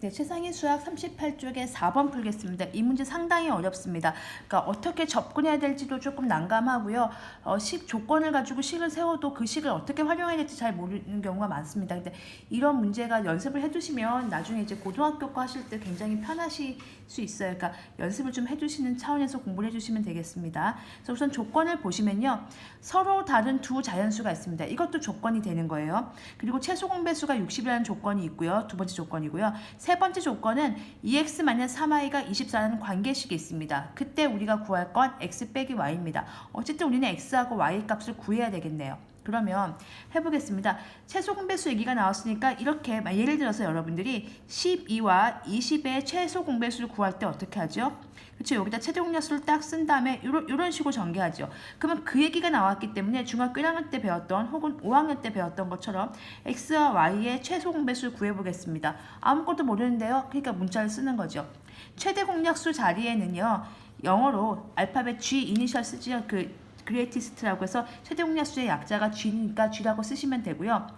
네, 최상위 수학 38쪽에 4번 풀겠습니다. 이 문제 상당히 어렵습니다. 그러니까 어떻게 접근해야 될지도 조금 난감하고요. 식 조건을 가지고 식을 세워도 그 식을 어떻게 활용해야 될지 잘 모르는 경우가 많습니다. 근데 이런 문제가 연습을 해두시면 나중에 이제 고등학교 거 하실 때 굉장히 편하실 수 있어요. 그러니까 연습을 좀 해두시는 차원에서 공부를 해주시면 되겠습니다. 그래서 우선 조건을 보시면요. 서로 다른 두 자연수가 있습니다. 이것도 조건이 되는 거예요. 그리고 최소 공배수가 60이라는 조건이 있고요. 두 번째 조건이고요. 세 번째 조건은 2x-3y가 24라는 관계식이 있습니다. 그때 우리가 구할 건 x 빼기 y입니다. 어쨌든 우리는 x하고 y 값을 구해야 되겠네요. 그러면 해보겠습니다. 최소 공배수 얘기가 나왔으니까 이렇게 예를 들어서 여러분들이 12와 20의 최소 공배수를 구할 때 어떻게 하죠? 그렇죠. 여기다 최대 공약수를 딱 쓴 다음에 이런 식으로 전개하죠. 그러면 그 얘기가 나왔기 때문에 중학교 1학년 때 배웠던 혹은 5학년 때 배웠던 것처럼 x와 y의 최소 공배수를 구해보겠습니다. 아무것도 모르는데요. 그러니까 문자를 쓰는 거죠. 최대 공약수 자리에는요. 영어로 알파벳 G 이니셜 쓰지요. 그레이티스트라고 해서 최대 공약수의 약자가 G니까 G라고 쓰시면 되고요.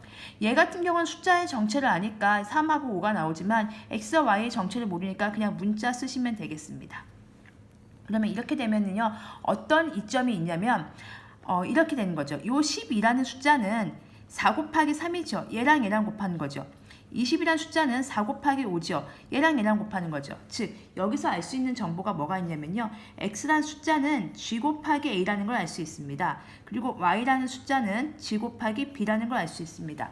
얘 같은 경우는 숫자의 정체를 아니까 3하고 5가 나오지만 X와 Y의 정체를 모르니까 그냥 문자 쓰시면 되겠습니다. 그러면 이렇게 되면은요. 어떤 이점이 있냐면 이렇게 되는 거죠. 요 12라는 숫자는 4 곱하기 3이죠. 얘랑 곱하는 거죠. 20이라는 숫자는 4 곱하기 5죠. 얘랑 곱하는 거죠. 즉 여기서 알 수 있는 정보가 뭐가 있냐면요. x라는 숫자는 g 곱하기 a라는 걸 알 수 있습니다. 그리고 y라는 숫자는 g 곱하기 b라는 걸 알 수 있습니다.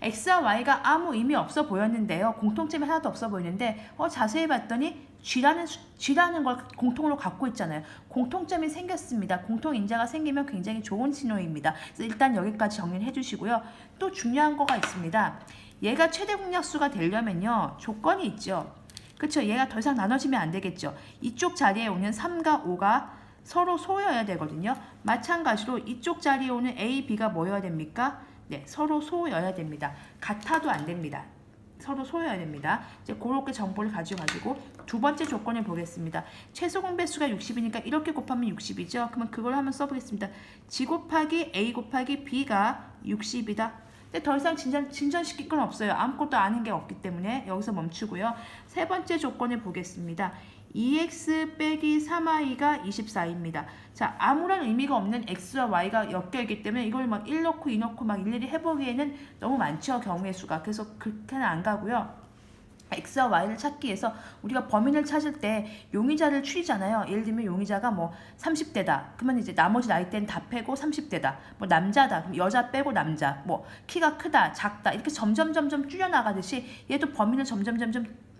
x와 y가 아무 의미 없어 보였는데요. 공통점이 하나도 없어 보이는데 자세히 봤더니 G라는 걸 공통으로 갖고 있잖아요. 공통점이 생겼습니다. 공통인자가 생기면 굉장히 좋은 신호입니다. 그래서 일단 여기까지 정리를 해주시고요. 또 중요한 거가 있습니다. 얘가 최대 공약수가 되려면요. 조건이 있죠. 그렇죠. 얘가 더 이상 나눠지면 안 되겠죠. 이쪽 자리에 오는 3과 5가 서로 소여야 되거든요. 마찬가지로 이쪽 자리에 오는 A, B가 뭐여야 됩니까? 네, 서로 소여야 됩니다. 같아도 안 됩니다. 서로 소여야 됩니다. 이제 그렇게 정보를 가지고 두 번째 조건을 보겠습니다. 최소 공배수가 60이니까 이렇게 곱하면 60이죠. 그러면 그걸 한번 써보겠습니다. G 곱하기 A 곱하기 B가 60이다. 근데 더 이상 진전시킬 건 없어요. 아무것도 아는 게 없기 때문에 여기서 멈추고요. 세 번째 조건을 보겠습니다. 2x 빼기 3y가 24입니다. 자, 아무런 의미가 없는 x와 y가 엮여있기 때문에 이걸 막 1 넣고 2 넣고 막 일일이 해보기에는 너무 많죠. 경우의 수가. 그래서 그렇게는 안 가고요. x와 y를 찾기 위해서 우리가 범인을 찾을 때 용의자를 추리잖아요. 예를 들면 용의자가 뭐 30대다. 그러면 이제 나머지 나이대는 다 빼고 30대다. 뭐 남자다. 그럼 여자 빼고 남자. 뭐 키가 크다, 작다. 이렇게 점점 줄여나가듯이 얘도 범인을 점점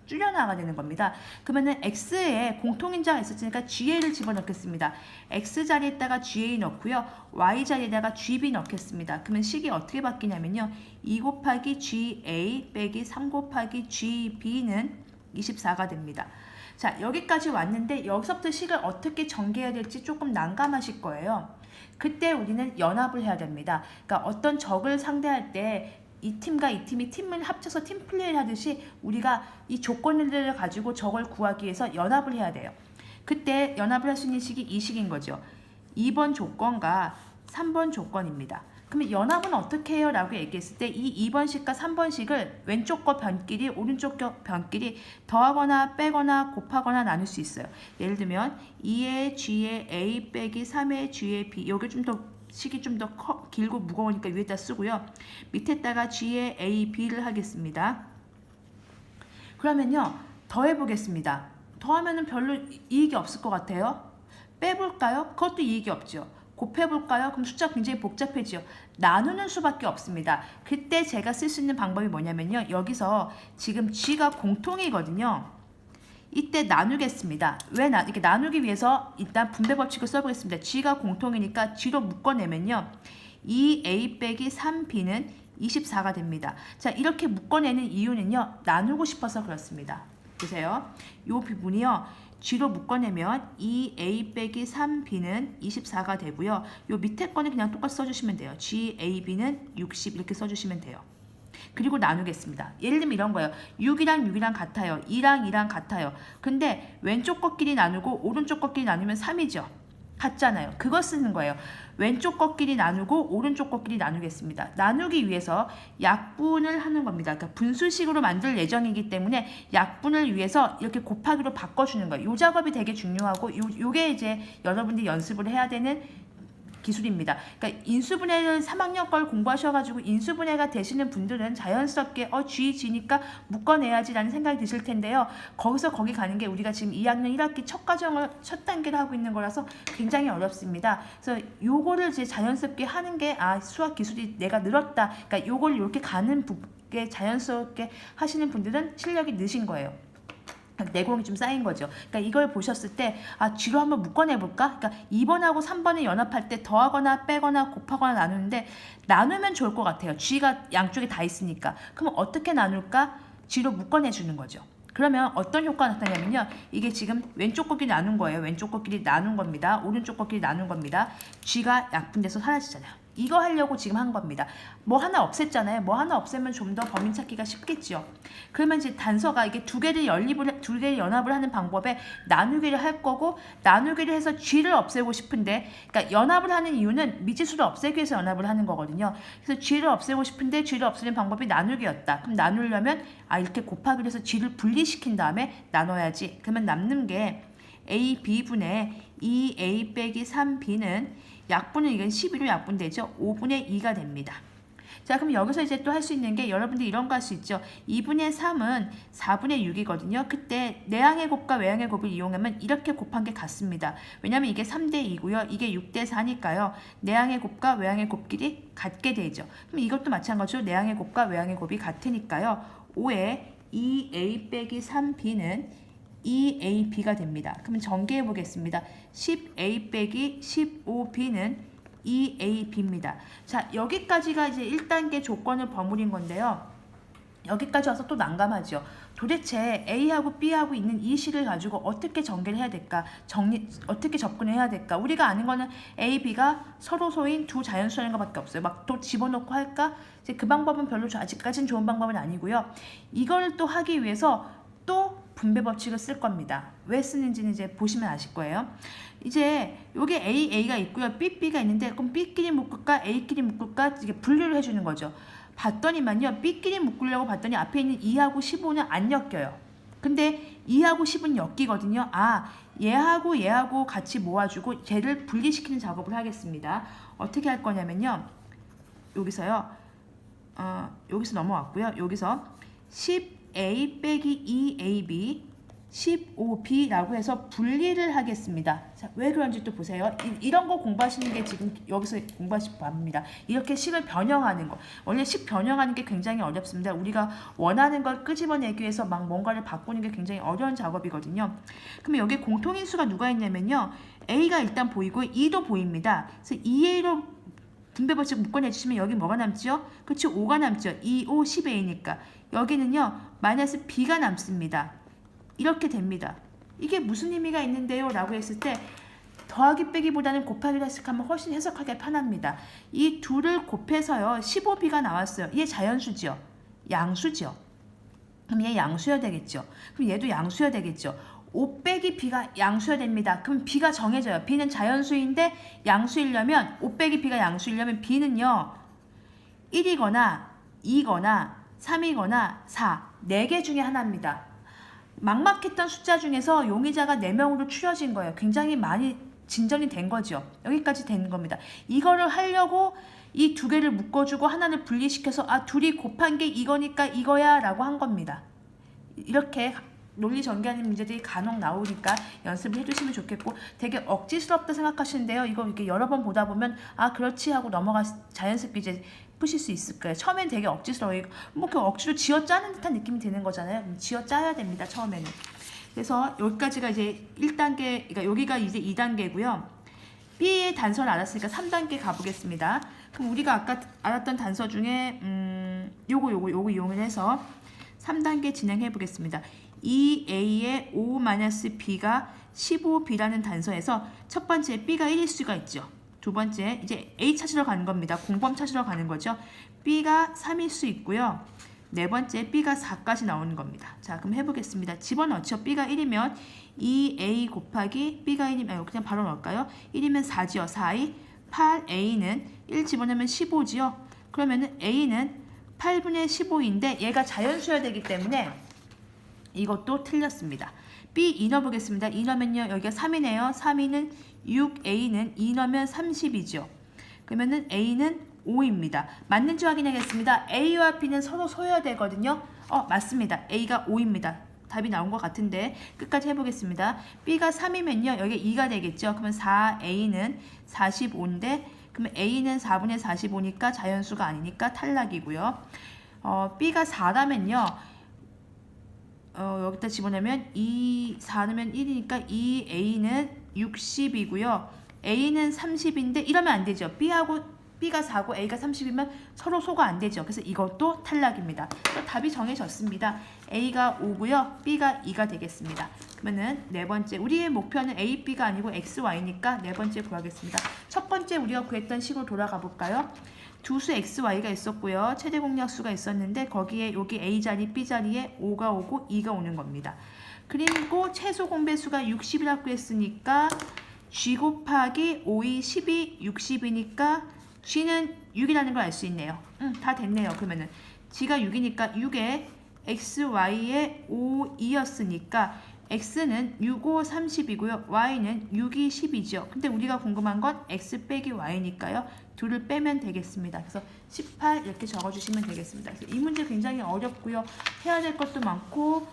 줄여나가야 되는 겁니다. 그러면은 x에 공통인자가 있었으니까 ga를 집어넣겠습니다. x 자리에다가 ga 넣고요. y 자리에다가 gb 넣겠습니다. 그러면 식이 어떻게 바뀌냐면요. 2 곱하기 ga 빼기 3 곱하기 gb는 24가 됩니다. 자, 여기까지 왔는데 여기서부터 식을 어떻게 전개해야 될지 조금 난감하실 거예요. 그때 우리는 연합을 해야 됩니다. 그러니까 어떤 적을 상대할 때 이 팀과 이 팀이 팀을 합쳐서 팀플레이를 하듯이 우리가 이 조건들을 가지고 적을 구하기 위해서 연합을 해야 돼요. 그때 연합을 할 수 있는 식이 이 식인 거죠. 2번 조건과 3번 조건입니다. 그러면 연합은 어떻게 해요? 라고 얘기했을 때 이 2번식과 3번식을 왼쪽 거 변끼리 오른쪽 거 변끼리 더하거나 빼거나 곱하거나 나눌 수 있어요. 예를 들면 2의 g의 a 빼기 3의 g의 b 여기 좀 더 식이 좀 더 길고 무거우니까 위에다 쓰고요. 밑에다가 g의 a, b를 하겠습니다. 그러면요. 더해보겠습니다. 더하면은 별로 이익이 없을 것 같아요. 빼볼까요? 그것도 이익이 없죠. 곱해볼까요? 그럼 숫자 굉장히 복잡해지죠. 나누는 수밖에 없습니다. 그때 제가 쓸 수 있는 방법이 뭐냐면요. 여기서 지금 g가 공통이거든요. 이때 나누겠습니다. 이렇게 나누기 위해서 일단 분배 법칙을 써보겠습니다. g가 공통이니까 g로 묶어내면요. 2a 빼기 3b는 24가 됩니다. 자, 이렇게 묶어내는 이유는요. 나누고 싶어서 그렇습니다. 보세요. 이 부분이요. g로 묶어내면 2a 빼기 3b는 24가 되고요. 요 밑에 거는 그냥 똑같이 써주시면 돼요. gab는 60 이렇게 써주시면 돼요. 그리고 나누겠습니다. 예를 들면 이런 거예요. 6이랑 같아요. 2랑 같아요. 근데 왼쪽 것끼리 나누고 오른쪽 것끼리 나누면 3이죠. 같잖아요. 그거 쓰는 거예요. 왼쪽 것끼리 나누고 오른쪽 것끼리 나누겠습니다. 나누기 위해서 약분을 하는 겁니다. 그러니까 분수식으로 만들 예정이기 때문에 약분을 위해서 이렇게 곱하기로 바꿔주는 거예요. 이 작업이 되게 중요하고 요게 이제 여러분들이 연습을 해야 되는 기술입니다. 그러니까 인수분해를 3학년 걸 공부하셔가지고 인수분해가 되시는 분들은 자연스럽게 G니까 묶어내야지라는 생각이 드실 텐데요. 거기서 거기 가는 게 우리가 지금 2학년 1학기 첫 과정을 첫 단계를 하고 있는 거라서 굉장히 어렵습니다. 그래서 요거를 이제 자연스럽게 하는 게 수학 기술이 내가 늘었다. 그러니까 요걸 이렇게 가는 게 자연스럽게 하시는 분들은 실력이 느신 거예요. 내공이 좀 쌓인 거죠. 그러니까 이걸 보셨을 때 G로 한번 묶어내볼까? 그러니까 2번하고 3번을 연합할 때 더하거나 빼거나 곱하거나 나누는데 나누면 좋을 것 같아요. G가 양쪽에 다 있으니까. 그럼 어떻게 나눌까? G로 묶어내주는 거죠. 그러면 어떤 효과가 나타나냐면요. 이게 지금 왼쪽 것끼리 나눈 거예요. 왼쪽 것끼리 나눈 겁니다. 오른쪽 것끼리 나눈 겁니다. G가 약분돼서 사라지잖아요. 이거 하려고 지금 한 겁니다. 뭐 하나 없앴잖아요. 뭐 하나 없애면 좀 더 범위 찾기가 쉽겠죠. 그러면 이제 단서가 이게 두 개를 연합을 하는 방법에 나누기를 할 거고 나누기를 해서 G를 없애고 싶은데 그러니까 연합을 하는 이유는 미지수를 없애기 위해서 연합을 하는 거거든요. 그래서 G를 없애고 싶은데 G를 없애는 방법이 나누기였다. 그럼 나누려면 이렇게 곱하기를 해서 G를 분리시킨 다음에 나눠야지. 그러면 남는 게 A, B분의 2A 빼기 3B는 약분은 이건 12로 약분되죠. 5분의 2가 됩니다. 자, 그럼 여기서 이제 또 할 수 있는 게 여러분들 이런 거 할 수 있죠. 2분의 3은 4분의 6이거든요. 그때 내항의 곱과 외항의 곱을 이용하면 이렇게 곱한 게 같습니다. 왜냐면 이게 3대 2고요. 이게 6대 4니까요. 내항의 곱과 외항의 곱끼리 같게 되죠. 그럼 이것도 마찬가지로 내항의 곱과 외항의 곱이 같으니까요. 5에 2a 빼기 3b는 2ab가 됩니다. 그러면 전개해 보겠습니다. 10a 빼기 15b는 2ab입니다. 자, 여기까지가 이제 1단계 조건을 버무린 건데요. 여기까지 와서 또 난감하죠. 도대체 A하고 B하고 있는 이 식을 가지고 어떻게 전개를 해야 될까? 어떻게 접근해야 될까? 우리가 아는 거는 A, B가 서로 소인 두 자연수라는 것밖에 없어요. 막 또 집어넣고 할까? 이제 그 방법은 별로 아직까지는 좋은 방법은 아니고요. 이걸 또 하기 위해서 또 분배 법칙을 쓸 겁니다. 왜 쓰는지는 이제 보시면 아실 거예요. 이제 요게 A가 있고요. B가 있는데 그럼 B끼리 묶을까? A끼리 묶을까? 이게 분류를 해주는 거죠. 봤더니만요. B끼리 묶으려고 봤더니 앞에 있는 2하고 15는 안 엮여요. 근데 2하고 10은 엮이거든요. 얘하고 얘하고 같이 모아주고 얘를 분리시키는 작업을 하겠습니다. 어떻게 할 거냐면요. 여기서요. 여기서 넘어왔고요. 여기서 10A 빼기 2AB 15B라고 해서 분리를 하겠습니다. 자, 왜 그런지 또 보세요. 이런 거 공부하시는 게 지금 여기서 공부하실 법입니다. 이렇게 식을 변형하는 거. 원래 식 변형하는 게 굉장히 어렵습니다. 우리가 원하는 걸 끄집어내기 위해서 막 뭔가를 바꾸는 게 굉장히 어려운 작업이거든요. 그러면 여기 공통인수가 누가 있냐면요. A가 일단 보이고 2도 보입니다. 그래서 2A로 분배법칙 묶어내주시면 여기 뭐가 남죠? 그치, 5가 남죠. 2, 5, 10A니까. 여기는요. 마이너스 B가 남습니다. 이렇게 됩니다. 이게 무슨 의미가 있는데요? 라고 했을 때 더하기 빼기보다는 곱하기를 해석하면 훨씬 해석하기가 편합니다. 이 둘을 곱해서요. 15B가 나왔어요. 얘 자연수죠. 양수죠. 그럼 얘 양수여야 되겠죠. 그럼 얘도 양수여야 되겠죠. 5 빼기 B가 양수여야 됩니다. 그럼 B가 정해져요. B는 자연수인데 양수이려면 5 빼기 B가 양수이려면 B는요. 1이거나 2거나 3이거나 4. 4개 중에 하나입니다. 막막했던 숫자 중에서 용의자가 4명으로 추려진 거예요. 굉장히 많이 진전이 된 거죠. 여기까지 된 겁니다. 이거를 하려고 이 두 개를 묶어주고 하나를 분리시켜서 둘이 곱한 게 이거니까 이거야 라고 한 겁니다. 이렇게 논리 전개하는 문제들이 간혹 나오니까 연습을 해주시면 좋겠고 되게 억지스럽다 생각하시는데요. 이거 이렇게 여러 번 보다 보면 그렇지 하고 자연스럽게 이제 푸실 수 있을 거예요. 처음엔 되게 억지스러워요. 뭐 그 억지로 쥐어짜는 듯한 느낌이 드는 거잖아요. 쥐어짜야 됩니다. 처음에는. 그래서 여기까지가 이제 1단계, 그러니까 여기가 이제 2단계고요. B의 단서를 알았으니까 3단계 가보겠습니다. 그럼 우리가 아까 알았던 단서 중에 요거 이용을 해서 3단계 진행해 보겠습니다. 2A의 5-B가 15B라는 단서에서 첫 번째 B가 1일 수가 있죠. 두 번째 이제 A 찾으러 가는 겁니다. 공범 찾으러 가는 거죠. B가 3일 수 있고요. 네 번째 B가 4까지 나오는 겁니다. 자, 그럼 해보겠습니다. 집어넣죠. B가 1이면 2A 곱하기 B가 1이면 그냥 바로 넣을까요? 1이면 4지요. 4이 8A는 1 집어넣으면 15지요. 그러면은 A는 8분의 15인데 얘가 자연수여야 되기 때문에 이것도 틀렸습니다. B 2 넣어보겠습니다. 2 넣으면요. 여기가 3이네요. 3이는 6, A는 2 넣으면 30이죠. 그러면은 A는 5입니다. 맞는지 확인하겠습니다. A와 B는 서로 소여야 되거든요. 맞습니다. A가 5입니다. 답이 나온 것 같은데 끝까지 해보겠습니다. B가 3이면요. 여기 2가 되겠죠. 그러면 4A는 45인데 그러면 A는 4분의 45니까 자연수가 아니니까 탈락이고요. B가 4라면요. 여기다 집어넣으면 4 넣으면 1이니까 2A는 60이고요. A는 30인데 이러면 안 되죠. B가 4고 A가 30이면 서로 소가 안 되죠. 그래서 이것도 탈락입니다. 답이 정해졌습니다. A가 5고요. B가 2가 되겠습니다. 그러면은 네 번째 우리의 목표는 A, B가 아니고 X, Y니까 네 번째 구하겠습니다. 첫 번째 우리가 구했던 식으로 돌아가 볼까요? 두수 X, Y가 있었고요. 최대 공약수가 있었는데 거기에 여기 A 자리, B 자리에 5가 오고 2가 오는 겁니다. 그리고 최소 공배수가 60이라고 했으니까 G 곱하기 5이 12, 60이니까 G는 6이라는 걸 알 수 있네요. 다 됐네요. 그러면은 G가 6이니까 6에 X, Y에 5, 2였으니까 X는 6, 5, 30이고요. Y는 6이 10이죠. 근데 우리가 궁금한 건 X 빼기 Y니까요. 둘을 빼면 되겠습니다. 그래서 18 이렇게 적어주시면 되겠습니다. 그래서 이 문제 굉장히 어렵고요. 해야 될 것도 많고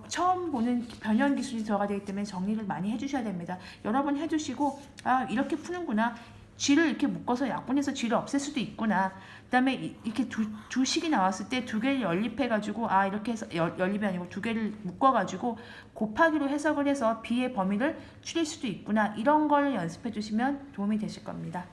처음 보는 변형 기술이 들어가야 되기 때문에 정리를 많이 해주셔야 됩니다. 여러 번 해주시고 이렇게 푸는구나. G를 이렇게 묶어서 약분해서 G를 없앨 수도 있구나. 그 다음에 이렇게 두 식이 나왔을 때 두 개를 연립해가지고 이렇게 해서 연립이 아니고 두 개를 묶어가지고 곱하기로 해석을 해서 B의 범위를 줄일 수도 있구나. 이런 걸 연습해 주시면 도움이 되실 겁니다.